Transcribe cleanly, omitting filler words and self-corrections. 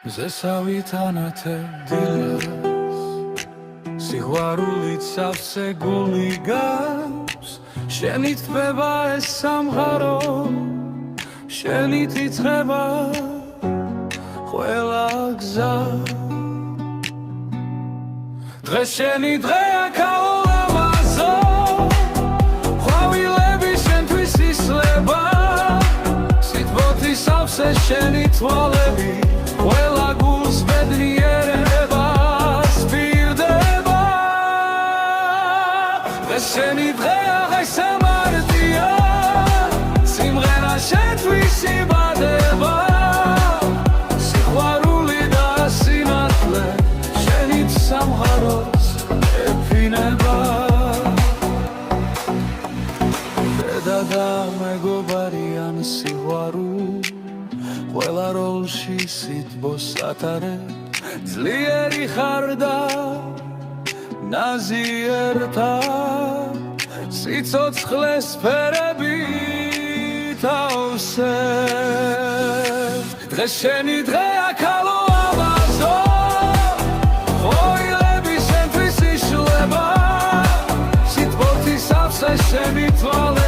ზესავით ანათებ დილას სიყვარულით სავსე გული გავს შენით თბება ეს სამყარო შენით იწყება ყველა გზა დღეს შენი დღეა ქალამაზო ყვავილები შენთვის ისლება სიტყვოთი სავსე შენი თვალები ყველა გულს ბედნიერება სპირდება დღეს შენი დღეა ღირსამარტია სიმღერა შენთვის იბადება სიყვარული და სინათლე შენით სამყაროს ეფინება დედა და მეგობარიან სიყვარულს ყველა როლში სიტყვას ატარებ ძლიერი ხარ და ნაზიერთა სიცოცხლეს ფერებით ავსებ დღეს შენი დღეა ქალამაზო ყვავილები შენთვის ისლება სიტყვოთი სავსე შენი თვალები